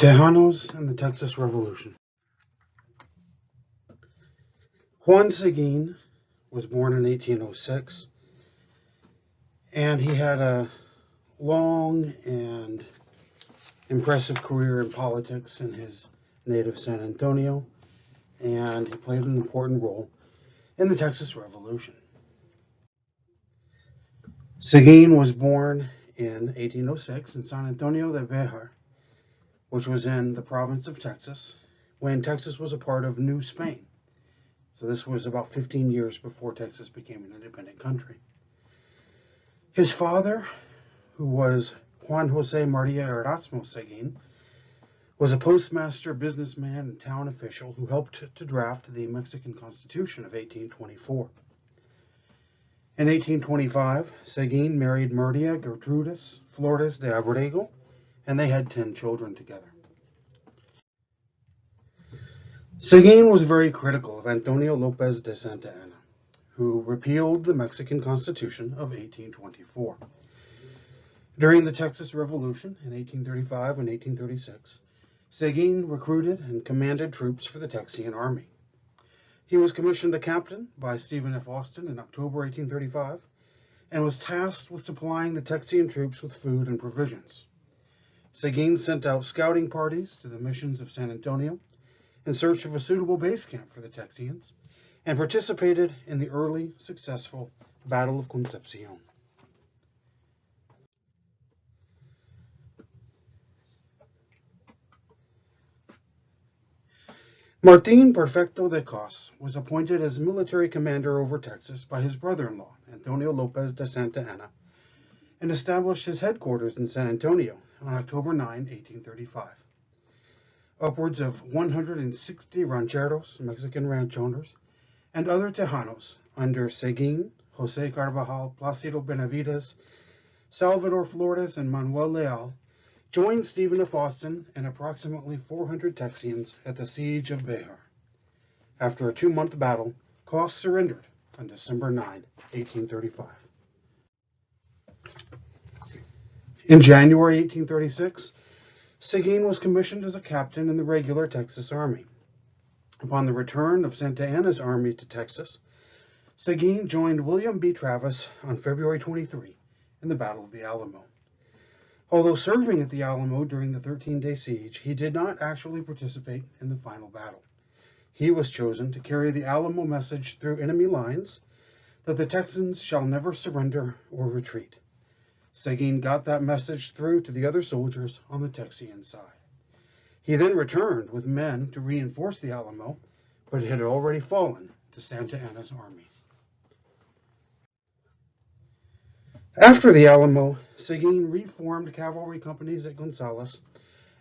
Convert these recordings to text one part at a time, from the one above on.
Tejanos and the Texas Revolution. Juan Seguin was born in 1806, and he had a long and impressive career in politics in his native San Antonio, and he played an important role in the Texas Revolution. Seguin was born in 1806 in San Antonio de Bejar, which was in the province of Texas, when Texas was a part of New Spain. So this was about 15 years before Texas became an independent country. His father, who was Juan Jose Maria Erasmo Seguin, was a postmaster, businessman, and town official who helped to draft the Mexican Constitution of 1824. In 1825, Seguin married Maria Gertrudis Flores de Abrego, and they had 10 children together. Seguin was very critical of Antonio López de Santa Anna, who repealed the Mexican Constitution of 1824. During the Texas Revolution in 1835 and 1836, Seguin recruited and commanded troops for the Texian Army. He was commissioned a captain by Stephen F. Austin in October 1835 and was tasked with supplying the Texian troops with food and provisions. Seguin sent out scouting parties to the missions of San Antonio in search of a suitable base camp for the Texians, and participated in the early, successful Battle of Concepcion. Martín Perfecto de Cos was appointed as military commander over Texas by his brother-in-law, Antonio López de Santa Anna, and established his headquarters in San Antonio on October 9, 1835. Upwards of 160 rancheros, Mexican ranch owners, and other Tejanos under Seguin, José Carvajal, Plácido Benavides, Salvador Flores, and Manuel Leal joined Stephen F. Austin and approximately 400 Texians at the siege of Bejar. After a 2-month battle, Cos surrendered on December 9, 1835. In January 1836, Seguin was commissioned as a captain in the regular Texas Army. Upon the return of Santa Anna's army to Texas, Seguin joined William B. Travis on February 23 in the Battle of the Alamo. Although serving at the Alamo during the 13-day siege, he did not actually participate in the final battle. He was chosen to carry the Alamo message through enemy lines that the Texans shall never surrender or retreat. Seguin got that message through to the other soldiers on the Texian side. He then returned with men to reinforce the Alamo, but it had already fallen to Santa Anna's army. After the Alamo, Seguin reformed cavalry companies at Gonzales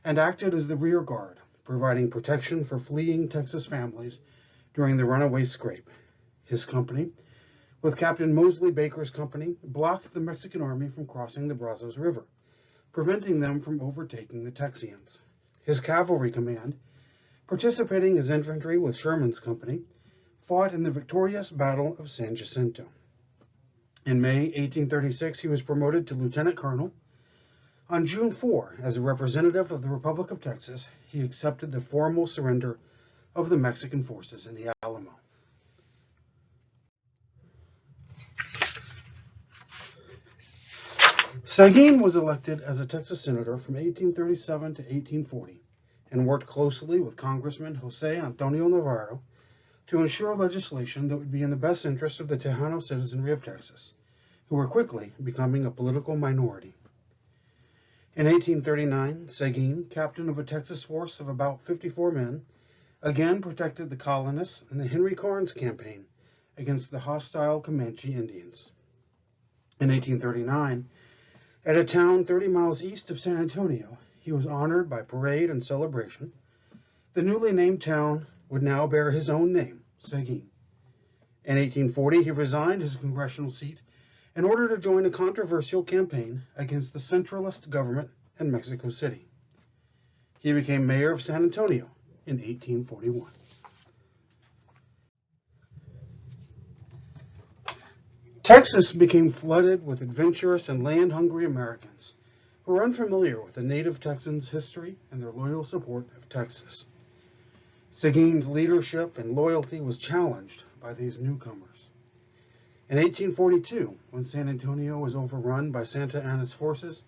and acted as the rear guard, providing protection for fleeing Texas families during the runaway scrape. His company, with Captain Mosley Baker's company, blocked the Mexican army from crossing the Brazos River, preventing them from overtaking the Texians. His cavalry command, participating as infantry with Sherman's company, fought in the victorious Battle of San Jacinto. In May 1836, he was promoted to lieutenant colonel. On June 4, as a representative of the Republic of Texas, he accepted the formal surrender of the Mexican forces in the Alamo. Seguin was elected as a Texas senator from 1837 to 1840 and worked closely with Congressman Jose Antonio Navarro to ensure legislation that would be in the best interest of the Tejano citizenry of Texas, who were quickly becoming a political minority. In 1839, Seguin, captain of a Texas force of about 54 men, again protected the colonists in the Henry Karnes campaign against the hostile Comanche Indians. In 1839, at a town 30 miles east of San Antonio, he was honored by parade and celebration. The newly named town would now bear his own name, Seguin. In 1840, he resigned his congressional seat in order to join a controversial campaign against the centralist government in Mexico City. He became mayor of San Antonio in 1841. Texas became flooded with adventurous and land-hungry Americans who were unfamiliar with the native Texans' history and their loyal support of Texas. Seguin's leadership and loyalty was challenged by these newcomers. In 1842, when San Antonio was overrun by Santa Anna's forces,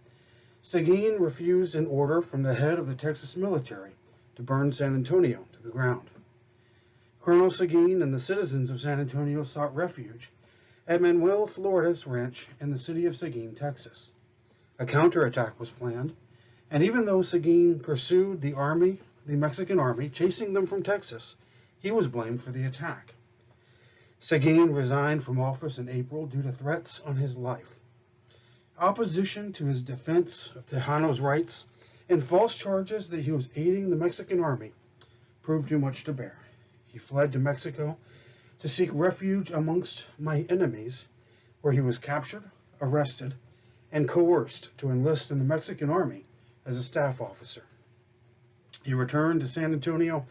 Seguin refused an order from the head of the Texas military to burn San Antonio to the ground. Colonel Seguin and the citizens of San Antonio sought refuge at Manuel Florida's ranch in the city of Seguin, Texas. A counterattack was planned, and even though Seguin pursued the Mexican army, chasing them from Texas, he was blamed for the attack. Seguin resigned from office in April due to threats on his life. Opposition to his defense of Tejanos' rights and false charges that he was aiding the Mexican army proved too much to bear. He fled to Mexico to seek refuge amongst my enemies, where he was captured, arrested, and coerced to enlist in the Mexican army as a staff officer. He returned to San Antonio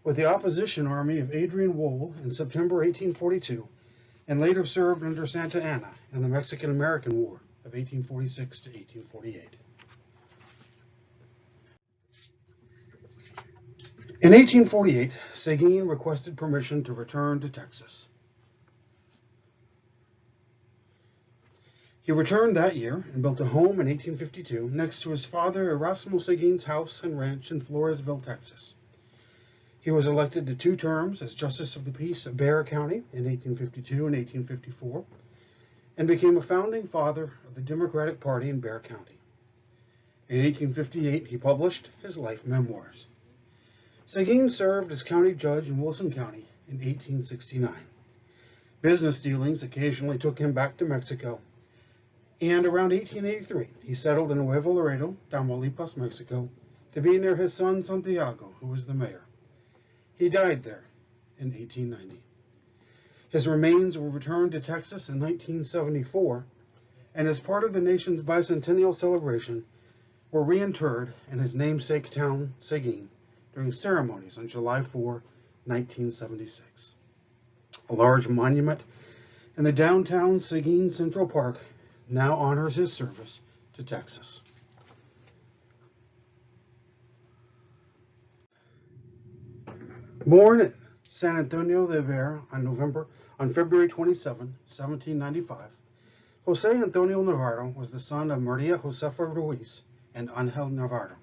with the opposition army of Adrian Wool in September 1842, and later served under Santa Anna in the Mexican-American War of 1846 to 1848. In 1848, Seguin requested permission to return to Texas. He returned that year and built a home in 1852 next to his father Erasmo Seguin's house and ranch in Floresville, Texas. He was elected to 2 terms as Justice of the Peace of Bexar County in 1852 and 1854, and became a founding father of the Democratic Party in Bexar County. In 1858, he published his life memoirs. Seguin served as county judge in Wilson County in 1869. Business dealings occasionally took him back to Mexico, and around 1883, he settled in Nuevo Laredo, Tamaulipas, Mexico, to be near his son Santiago, who was the mayor. He died there in 1890. His remains were returned to Texas in 1974, and as part of the nation's bicentennial celebration, were reinterred in his namesake town, Seguin, during ceremonies on July 4, 1976. A large monument in the downtown Seguin Central Park now honors his service to Texas. Born at San Antonio de Vera on February 27, 1795, Jose Antonio Navarro was the son of Maria Josefa Ruiz and Angel Navarro.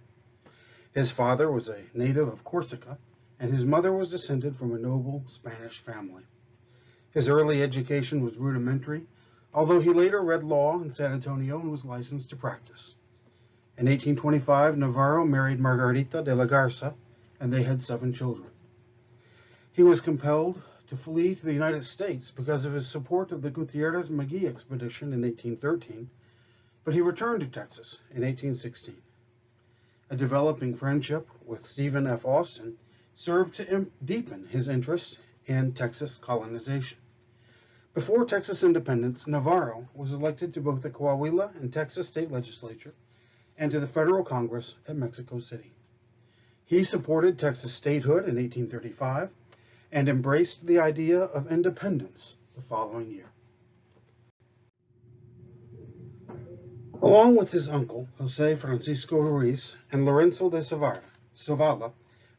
His father was a native of Corsica, and his mother was descended from a noble Spanish family. His early education was rudimentary, although he later read law in San Antonio and was licensed to practice. In 1825, Navarro married Margarita de la Garza, and they had 7 children. He was compelled to flee to the United States because of his support of the Gutierrez-Magee expedition in 1813, but he returned to Texas in 1816. A developing friendship with Stephen F. Austin served to deepen his interest in Texas colonization. Before Texas independence, Navarro was elected to both the Coahuila and Texas state legislature and to the federal Congress at Mexico City. He supported Texas statehood in 1835 and embraced the idea of independence the following year. Along with his uncle, Jose Francisco Ruiz, and Lorenzo de Zavala,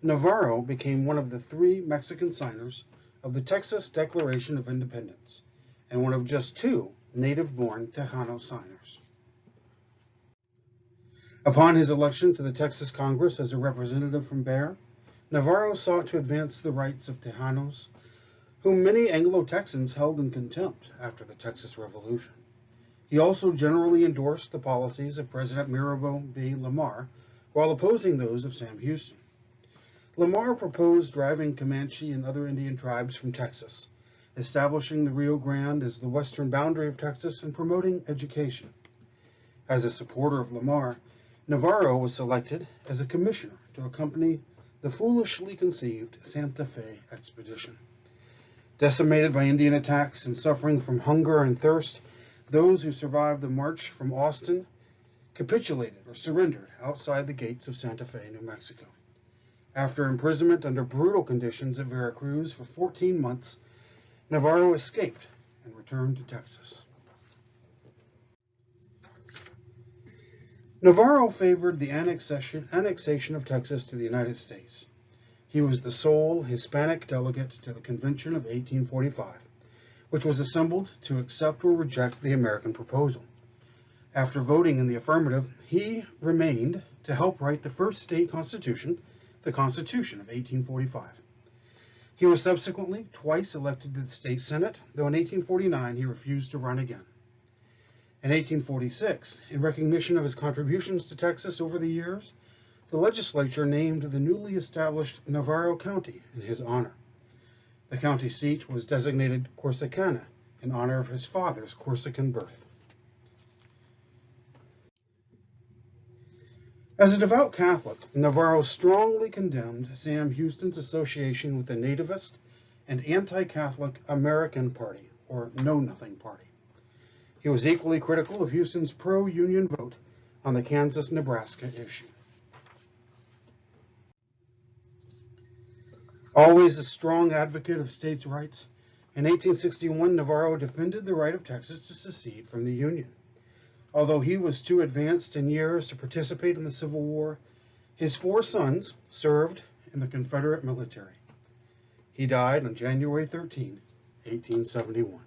Navarro became one of the 3 Mexican signers of the Texas Declaration of Independence, and one of just 2 native-born Tejano signers. Upon his election to the Texas Congress as a representative from Bexar, Navarro sought to advance the rights of Tejanos, whom many Anglo-Texans held in contempt after the Texas Revolution. He also generally endorsed the policies of President Mirabeau B. Lamar, while opposing those of Sam Houston. Lamar proposed driving Comanche and other Indian tribes from Texas, establishing the Rio Grande as the western boundary of Texas and promoting education. As a supporter of Lamar, Navarro was selected as a commissioner to accompany the foolishly conceived Santa Fe expedition. Decimated by Indian attacks and suffering from hunger and thirst, those who survived the march from Austin capitulated or surrendered outside the gates of Santa Fe, New Mexico. After imprisonment under brutal conditions at Veracruz for 14 months, Navarro escaped and returned to Texas. Navarro favored the annexation of Texas to the United States. He was the sole Hispanic delegate to the Convention of 1845, which was assembled to accept or reject the American proposal. After voting in the affirmative, he remained to help write the first state constitution, the Constitution of 1845. He was subsequently twice elected to the state senate, though in 1849 he refused to run again. In 1846, in recognition of his contributions to Texas over the years, the legislature named the newly established Navarro County in his honor. The county seat was designated Corsicana in honor of his father's Corsican birth. As a devout Catholic, Navarro strongly condemned Sam Houston's association with the nativist and anti-Catholic American Party, or Know Nothing Party. He was equally critical of Houston's pro-union vote on the Kansas-Nebraska issue. Always a strong advocate of states' rights, in 1861 Navarro defended the right of Texas to secede from the Union. Although he was too advanced in years to participate in the Civil War, his 4 sons served in the Confederate military. He died on January 13, 1871.